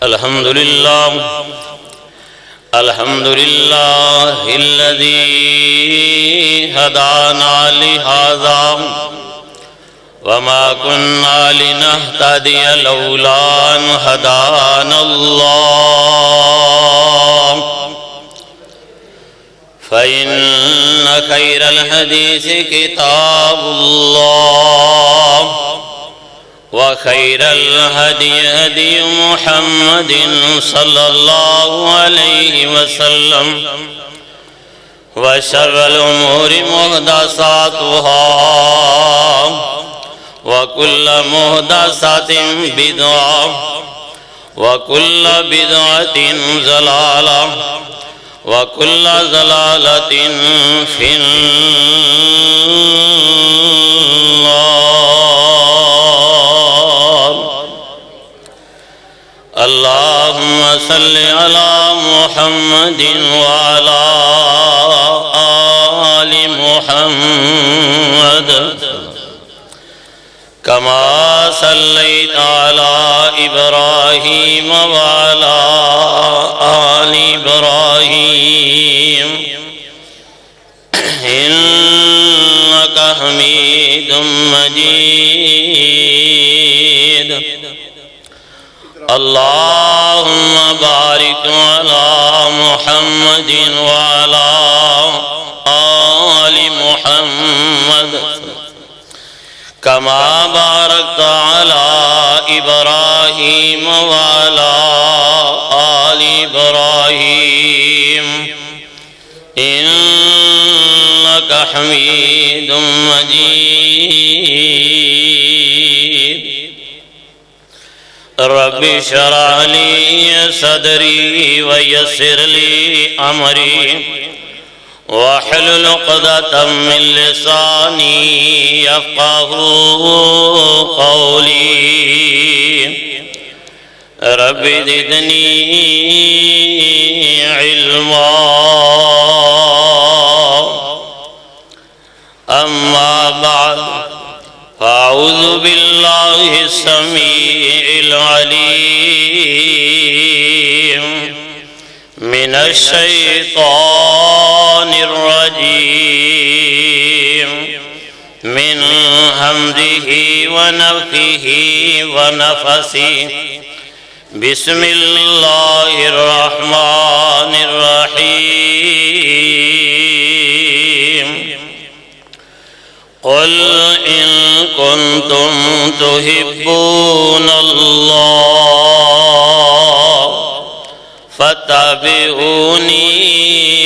الحمد لله الذي هدانا لهذا وما كنا لنهتدي لولا أن هدانا الله فإن خير الحديث كتاب الله وخير الهدي هدي محمد صلى الله عليه وسلم وشر الأمور محدثاتها وكل محدثة بدعة وكل بدعة ضلالة وكل ضلالة في النار. اللهم صل على محمد وعلى آل محمد كما صليت على إبراهيم وعلى آل إبراهيم إنك حميد مجيد. اللهم بارك على محمد وعلى آل محمد كما باركت على إبراهيم وعلى آل إبراهيم إنك حميد مجيد. رب اشرح لي صدري ويسر لي أمري واحلل عقدة من لساني يفقهوا قولي. رب زدني علما. أما بعد فأعوذ بالله السميع العليم من الشيطان الرجيم من همزه ونفخه ونفثه. بسم الله الرحمن الرحيم. قل إن كنتم تحبون الله فاتبعوني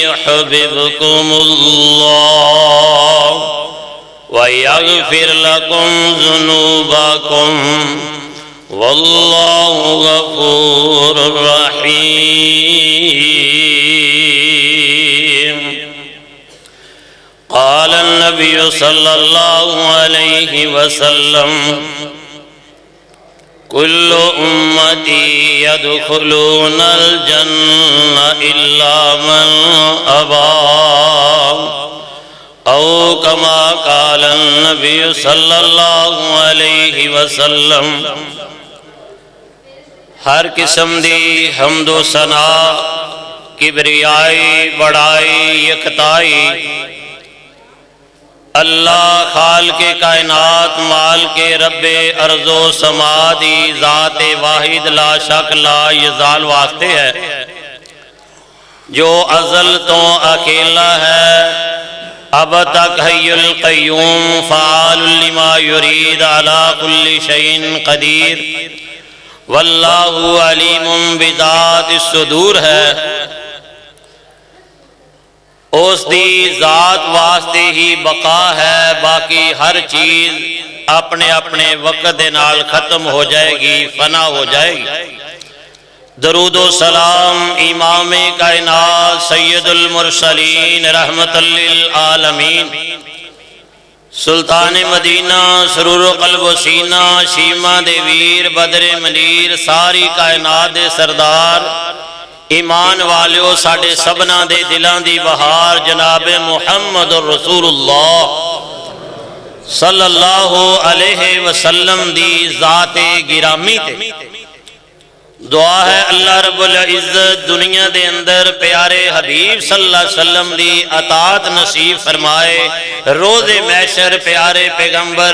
يحببكم الله ويغفر لكم ذنوبكم والله غفور رحيم. قال النبي صلى الله عليه وسلم كل أمتي يدخلون الجنة إلا من أبى أو كما قال النبي صلى الله عليه وسلم. ہر قسم دی حمد و ثنا کبریائی بڑائی یکتائی اللہ خالق کائنات مالک رب ارض و سما دی ذات واحد لا شک لا یزال واسطے ہے جو ازل تو اکیلا ہے اب تک حی القیوم فعال لما یرید علی کل شیء قدیر واللہ علیم بذات الصدور ہے. اس دی ذات واسطے ہی بقا ہے، باقی ہر چیز اپنے اپنے وقت دے نال ختم ہو جائے گی، فنا ہو جائے گی. درود و سلام امام کائنات سید المرسلین رحمت للعالمین سلطان مدینہ سرور و قلب و سینہ شیمہ دے ویر بدر منیر ساری کائنات دے سردار ایمان والیو ساڑے سبنا دے دلان دی بہار جناب محمد رسول اللہ صلی اللہ علیہ وسلم دی ذات گرامی تے دعا ہے اللہ رب العزت دنیا دے اندر پیارے حبیب صلی اللہ علیہ وسلم دی اطاعت نصیب فرمائے، روز محشر پیارے پیغمبر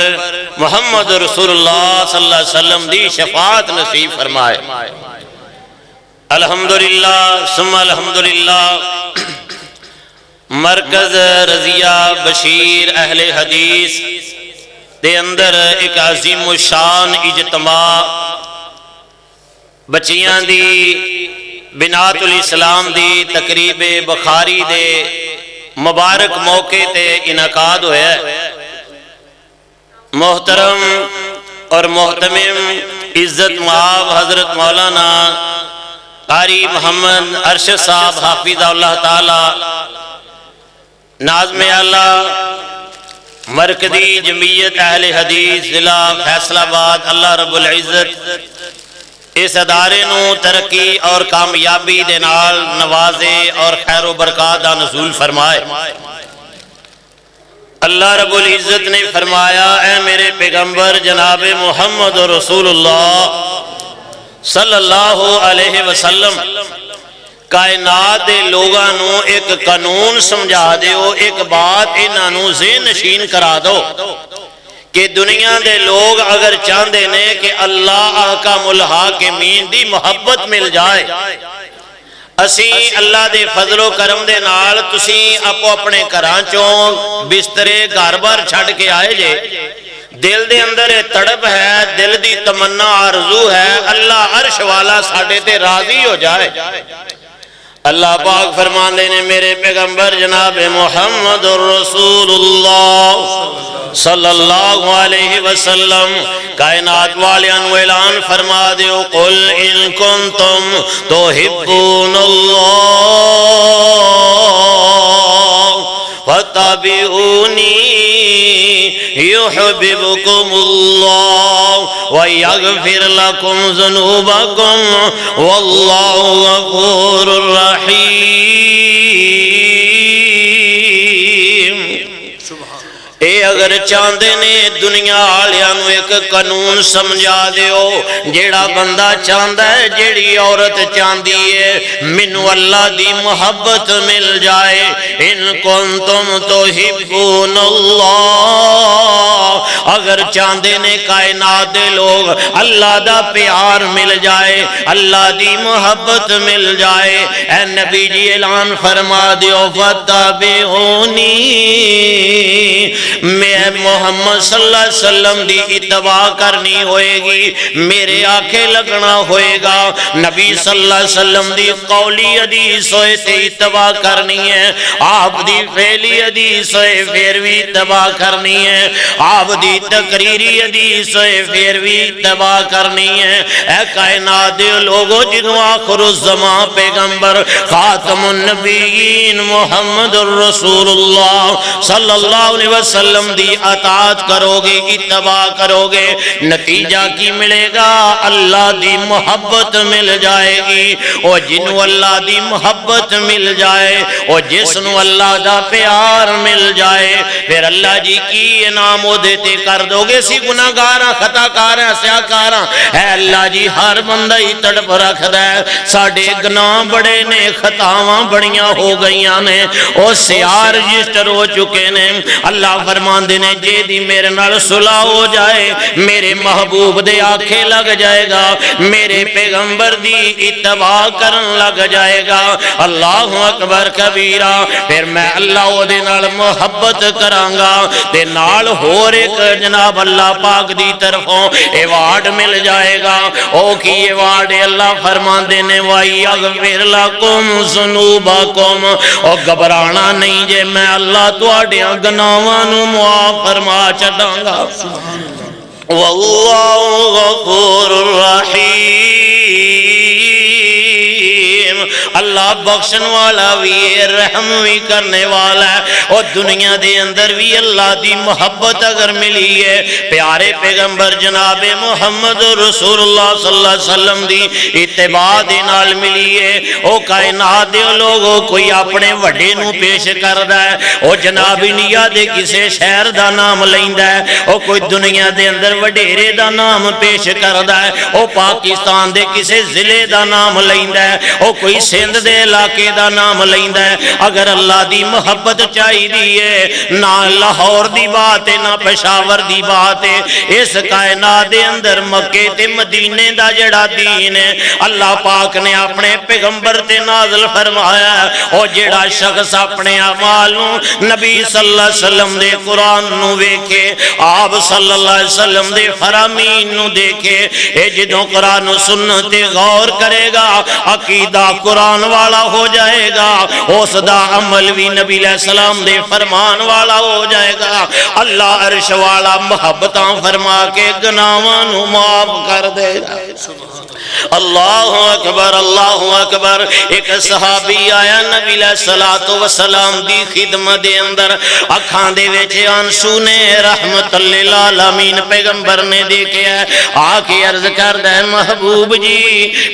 محمد رسول اللہ صلی اللہ علیہ وسلم دی شفاعت نصیب فرمائے۔ الحمدللہ ثم الحمدللہ، مرکز رضیہ بشیر اہل حدیث دے اندر ایک عظیم الشان اجتماع بچیاں دی بنات الاسلام دی تقریب بخاری دے مبارک موقع تے انعقاد ہویا ہے۔ محترم اور محتمم عزت مآب حضرت مولانا قاری محمد ارشد صاحب حافظ اللہ تعالی ناظم اعلیٰ مرکزی جمعیت اہل حدیث ضلع فیصل آباد، اللہ رب العزت اس ادارے نو ترقی اور کامیابی دے نال نوازے اور خیر و برکات دا نزول فرمائے۔ اللہ رب العزت نے فرمایا، اے میرے پیغمبر جناب محمد رسول اللہ صلی اللہ علیہ وسلم، کائنات دے لوگاں نو ایک قانون سمجھا دیو، ایک بات انہاں نو ذہن نشین کرا دو کہ دنیا دے لوگ اگر چاہندے نے کہ اللہ احکام الحاکمین دی محبت مل جائے، اسی اللہ دے فضل و کرم دے نال تسی اپو اپنے گھراں چوں بسترے گھر بار چھڈ کے آئے جے، دل دے اندر تڑپ ہے، دل دی تمنا آرزو ہے اللہ عرش والا ساڈے تے راضی ہو جائے۔ اللہ پاک فرماندے نے میرے پیغمبر جناب محمد رسول اللہ صلی اللہ علیہ وسلم کائنات والیاں نو اعلان فرما دیو، قل ان کنتم تحبون اللہ فاتبعونی یحببکم اللہ ویغفر لکم ذنوبکم واللہ غفور الرحیم۔ اے اگر چاندے نے دنیا آلیاں نو ایک قانون سمجھا دیو، جیڑا بندہ چاندہ ہے، جیڑی عورت چاندی ہے منو اللہ دی محبت مل جائے، ان کنتم تحبون اللہ، اگر چاندے نے کائنات دے لوگ اللہ دا پیار مل جائے، اللہ دی محبت مل جائے، اے نبی جی اعلان فرما دیو، فتبعونی، میں محمد صلی اللہ علیہ وسلم دی اتباع کرنی ہوئے گی، میرے آنکھیں لگنا ہوئے گا، نبی صلی اللہ علیہ وسلم دی قولی حدیث ہوئے تے اتباع کرنی ہے، آپ دی فعلی حدیث ہوئے پھر بھی اتباع کرنی ہے، آپ دی تقریری حدیث ہوئے پھر بھی اتباع کرنی ہے۔ اے کائنات دے لوگوں جنہوں آخر الزمان پیغمبر خاتم النبیین محمد الرسول اللہ صلی اللہ علیہ وسلم دی اطاعت کرو گے، اتباع کرو گے، نتیجہ کی ملے گا؟ اللہ دی محبت مل جائے گی، اور جنہوں اللہ دی محبت مل جائے، اور جسنوں اللہ دا پیار مل جائے، پھر اللہ جی کی انعام دیتے کر دو گے۔ سی گناہگاراں، خطاکاراں، سیاکاراں، اے اللہ جی ہر بندہ ہی تڑپ رکھ دے، ساڑے گناہ بڑے نے، خطاواں بڑیاں ہو گئیاں نے، اور سیاہ رجسٹر ہو چکے نے۔ اللہ فرمان دینے جے دی میرے نال صلح ہو جائے، میرے محبوب دے آنکھیں لگ جائے گا، میرے پیغمبر دی اتباع کرن لگ جائے گا، اللہ اکبر کبیرہ، پھر میں اللہ او دے نال محبت کرانگا، تے نال ہور ایک جناب اللہ پاک دی طرفوں ایوارڈ مل جائے گا۔ او کی ایوارڈ؟ اللہ فرمان دینے وَيَغْفِرْ لَكُمْ ذُنُوبَكُمْ، او گھبرانا نہیں جے میں اللہ تواڈیاں گناہاں نو معاف فرما چھڈاں گا، واللہ غفور الرحیم، اللہ بخشن والا بھی ہے، رحم بھی کرنے والا ہے، اور دنیا دے اندر بھی اللہ دی محبت اگر ملی ہے پیارے پیغمبر جناب محمد رسول اللہ صلی اللہ علیہ وسلم دی اتباع دے نال ملی ہے۔ او کائنات دے لوگوں کوئی اپنے وڈے نو پیش کردا ہے، او جناب انڈیا دے کسے شہر دا نام لیندا ہے، او کوئی دنیا دے اندر وڈیرے دا نام پیش کردا ہے، او پاکستان دے کسے ضلع دا نام لیندا ہے، او کوئی سندھ دے علاقے دا نام لیندا ہے۔ اگر اللہ دی محبت چاہی دی ہے، نہ لاہور دی بات ہے نہ پشاور دی بات ہے، اس کائنات دے اندر مکے تے مدینے دا جڑا دین ہے اللہ پاک نے اپنے پیغمبر تے نازل فرمایا ہے۔ او جڑا شخص اپنے اعمال نو نبی صلی اللہ علیہ وسلم دے قرآن نو ویکھے، آپ صلی اللہ علیہ وسلم دے فرامین نو دیکھے، اے جدوں قرآن و سنت تے غور کرے گا عقیدہ قرآن والا ہو جائے گا، اس دا عمل بھی نبی علیہ السلام دے فرمان والا ہو جائے گا، اللہ عرش والا محبتاں فرما کے گناہاں نو معاف کر دے گا۔ اللہ اکبر اللہ اکبر۔ ایک صحابی آیا نبی علیہ السلام دی خدمت دے اندر، اکھاں دے وچ آنسو نے، رحمت للعالمین پیغمبر نے دیکھے ہے، آ کے عرض کردا ہے محبوب جی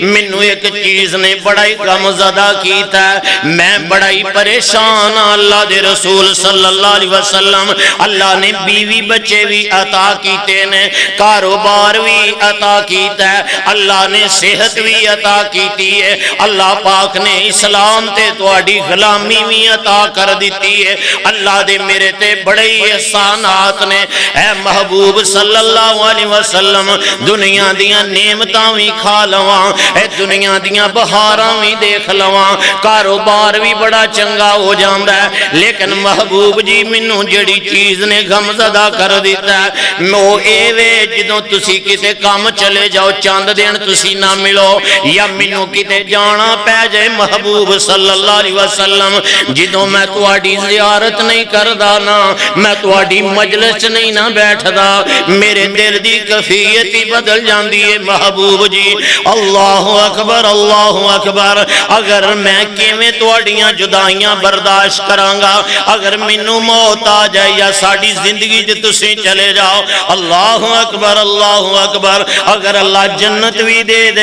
مینوں ایک چیز نے بڑا ہی غم زدہ کیتا ہے، میں بڑا ہی پریشان ہاں۔ اللہ دے رسول صلی اللہ علیہ وسلم اللہ نے بیوی بچے بھی عطا کیتے نے، کاروبار بھی عطا کیتا ہے، اللہ نے صحت بھی عطا کیتی ہے، اللہ پاک نے اسلام تے تواڈی غلامی بھی عطا کر دیتی ہے، اللہ دے میرے تے بڑے ہی احسانات نے۔ اے محبوب صلی اللہ علیہ وسلم دنیا دیاں نعمتاں بھی کھا لواں، اے دنیا دیاں بہاراں بھی دیکھ لواں، کاروبار بھی بڑا چنگا ہو جاندا ہے، لیکن محبوب جی مینوں جڑی چیز نے غم زدہ کر دیتا ہے وہ اے وے جدوں تسی کتے کام چلے جاؤ چاند دن تسی نہ ملو، یا مینوں کتے جانا پہ جائے محبوب صلی اللہ علیہ وسلم جدوں میں تواڈی زیارت نہیں کردا نا، میں تواڈی مجلس نہیں نہ بیٹھدا، میرے دل دی کیفیت ہی بدل جاندی ہے محبوب جی۔ اللہ اکبر اللہ اکبر۔ اگر میں کیویں تواڈیاں جدائیاں برداشت کرانگا، اگر مینوں موت آ جائے یا ساڈی زندگی تے تسی چلے جاؤ، اللہ اکبر اللہ اکبر۔ اگر اللہ جنت بھی دے دے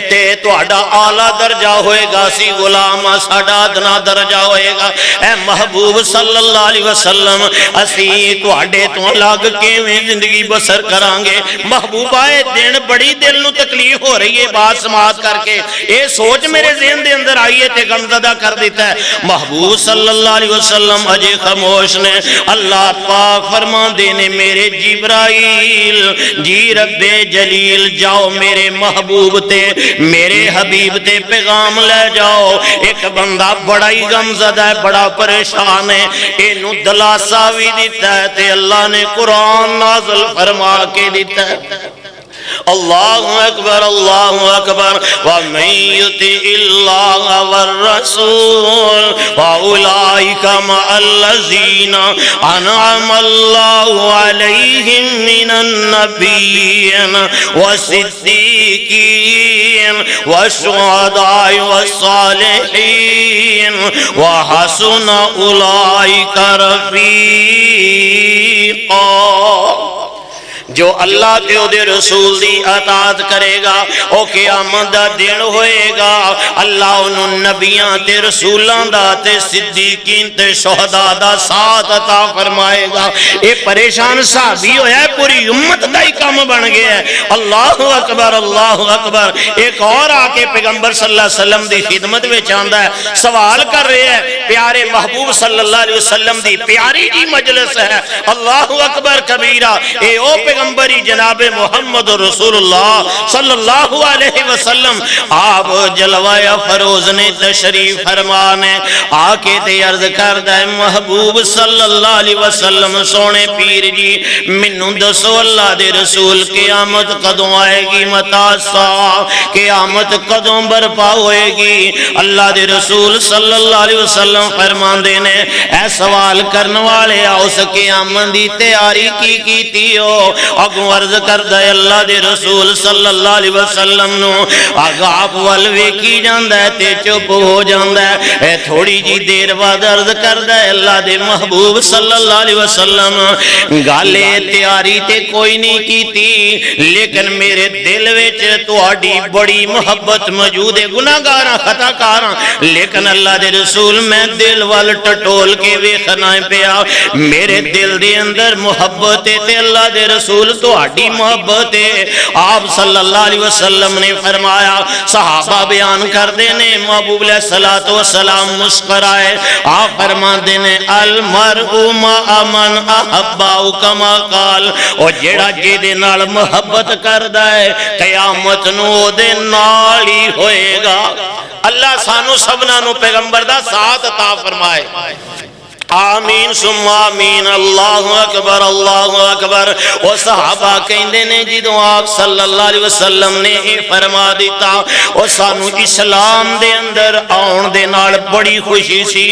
تے تواڈا اعلیٰ درجہ ہوئے گا، سی غلام ساڈا ادنا درجہ ہوئے گا۔ اے محبوب صلی اللہ علیہ وسلم اسی تواڈے تو الگ کیویں زندگی بسر کرانگے؟ محبوب آئے دن بڑی دل نو تکلیف ہو رہی ہے بات سماعت کر کے، اے سوچ میرے ذہن دے اندر آئیے تے غمزدہ کر دیتا ہے۔ محبوب صلی اللہ علیہ وسلم اجے خاموش نے، اللہ پاک فرما دینے میرے جبرائیل جی رب جلیل جاؤ میرے محبوب تے میرے حبیب تے پیغام لے جاؤ، ایک بندہ بڑا ہی غمزدہ ہے، بڑا پریشان ہے، اینو دلاسا بھی دیتا ہے تے اللہ نے قرآن نازل فرما کے دیتا ہے۔ اللہ اکبر اللہ اکبر۔ وَمَن يُطِعِ اللَّهَ وَالرَّسُولَ فَأُولَٰئِكَ مَعَ الَّذِينَ أَنْعَمَ اللَّهُ عَلَيْهِم مِّنَ النَّبِيِّينَ وَالصِّدِّيقِينَ وَالشُّهَدَاءِ وَالصَّالِحِينَ وَحَسُنَ أُولَٰئِكَ رَفِيقًا۔ جو اللہ تے او دے رسول دی اطاعت کرے گا او قیامت دا دن ہوئے گا، اللہ انہوں نبیاں تے رسولاں دا تے صدیقین تے شہداء دا ساتھ عطا فرمائے گا۔ اے پریشان صحابی ہویا ہے، پوری امت دا ہی کام بن گیا ہے۔ اللہ اکبر اللہ اکبر۔ ایک اور آکے پیغمبر صلی اللہ علیہ وسلم دی خدمت میں چاندہ ہے، سوال کر رہے ہیں، پیارے محبوب صلی اللہ علیہ وسلم دی پیاری جی مجلس ہے، اللہ اکبر کبیرہ، اے او پیغمبری جناب محمد رسول اللہ صلی اللہ علیہ وسلم آپ جلوہ فروز نے تشریف فرمانے آکے تے عرض کردہ محبوب صلی اللہ علیہ وسلم سونے پیر جی منوں دسو اللہ دے رسول قیامت قدوں آئے گی، متا سا قیامت قدوں برپا ہوئے گی؟ اللہ دے رسول صلی اللہ علیہ وسلم فرمان دینے اے سوال کرنے والے اس قیامت دی تیاری کی تھی ہو؟ اگوں عرض کردا ہے اللہ دے رسول صلی اللہ علیہ وسلم نو اگ آپ ول ویکھی جاندا ہے تے چپ ہو جاندا ہے اے تھوڑی جی دیر بعد عرض کردا ہے اللہ دے محبوب صلی اللہ علیہ وسلم گالے تیاری تے کوئی نہیں کیتی لیکن میرے دل وچ تہاڈی بڑی محبت موجود ہے گناہگاراں خطا کاراں لیکن اللہ دے رسول میں دل وال ٹٹول کے ویکھنا پیا میرے دل دے اندر محبت ہے تے اللہ دے رسول تہاڈی محبت ہے آپ صلی اللہ علیہ وسلم نے فرمایا صحابہ بیان کردے نے محبوب علیہ الصلوۃ والسلام مسکرائے آپ فرماندے نے المرء مع من احب کما قال او جیڑا جے دے نال محبت کردا ہے قیامت نو او دے نال ہی ہوئے گا اللہ سانو سبنا نو پیغمبر دا ساتھ عطا فرمائے آمین ثم آمین اللہ اکبر وہ صحابہ کہندے نے جدوں آپ صلی اللہ علیہ وسلم نے اے فرما دیتا وہ سانو اسلام دے اندر آن دے نال بڑی خوشی سی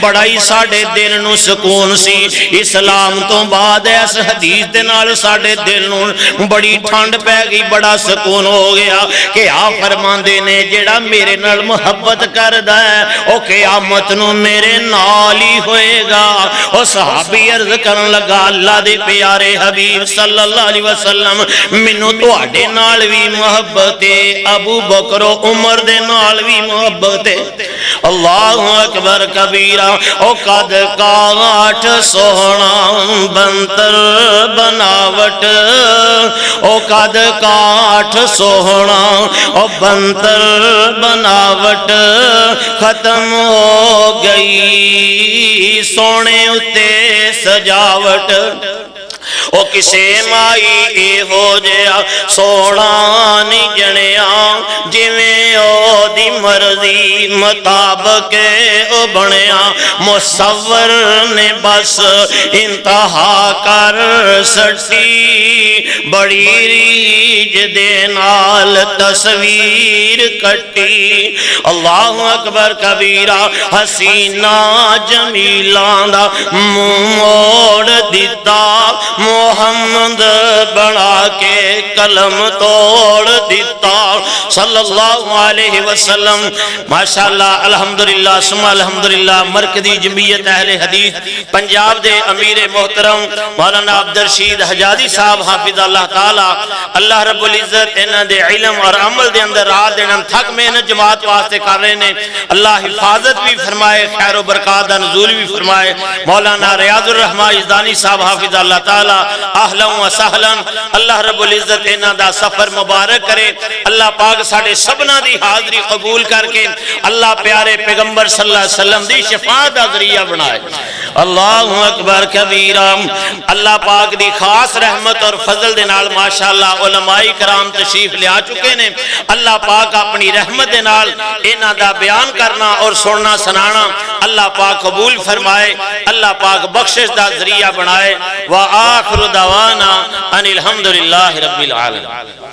بڑا ہی ساڑے دل نو سکون سی اسلام تو بعد اس حدیث دے نال ساڑے دل نو بڑی ٹھنڈ پہ گئی بڑا سکون ہو گیا کہ آپ فرماندے نے جڑا میرے نال محبت کردا ہے او قیامت نو میرے نال ہی ہوئے گا او صحابی عرض کرن لگا اللہ دے پیارے حبیب صلی اللہ علیہ وسلم منو تواڈے نال بھی محبت ہے ابو بکر و عمر دے نال بھی محبت ہے اللہ اکبر کبیرہ او قد کاٹ سوہنا بنتر بناوٹ او قد کاٹ سوہنا او بنتر بناوٹ ختم ہو گئی سونے اتے سجاوٹ او کسے مائی اے ہو جیا سوڑا نہیں جنیا جویں او دی مرضی مطابق او بنیا مصور نے بس انتہا کر سٹی بڑی ریج دے نال تصویر کٹی اللہ اکبر کبیرہ حسینہ جمیلان دا موڑ دیتا محمد بڑا کے کلم توڑ دیتا صلی اللہ علیہ وسلم ماشاءاللہ الحمدللہ ثم الحمدللہ مرکزی جمعیت اہل حدیث پنجاب دے امیر محترم مولانا عبدالرشید حجازی صاحب حافظ اللہ تعالی اللہ رب العزت انہاں دے علم اور عمل دے اندر رات دن تھک محنت جماعت واسطے کر رہے نے اللہ حفاظت بھی فرمائے خیر و برکات دا نزول بھی فرمائے مولانا ریاض الرحمن یزدانی صاحب حافظ اللہ تعالی اہلا و سہلا اللہ رب العزت انہاں دا سفر مبارک کرے اللہ پاک ساڑے سبنا دی حاضری قبول کر کے اللہ پیارے پیغمبر صلی اللہ علیہ وسلم دی شفاعت دا ذریعہ بنائے اللہ اکبر کبیرہ اللہ پاک دی خاص رحمت اور فضل دے نال ماشاءاللہ علماء کرام تشریف لے آ چکے نے اللہ پاک اپنی رحمت دے نال انہاں دا بیان کرنا اور سننا سنانا اللہ پاک قبول فرمائے اللہ پاک بخشش دا ذریعہ بنائے وآخر دعوانا ان الحمدللہ رب العالمین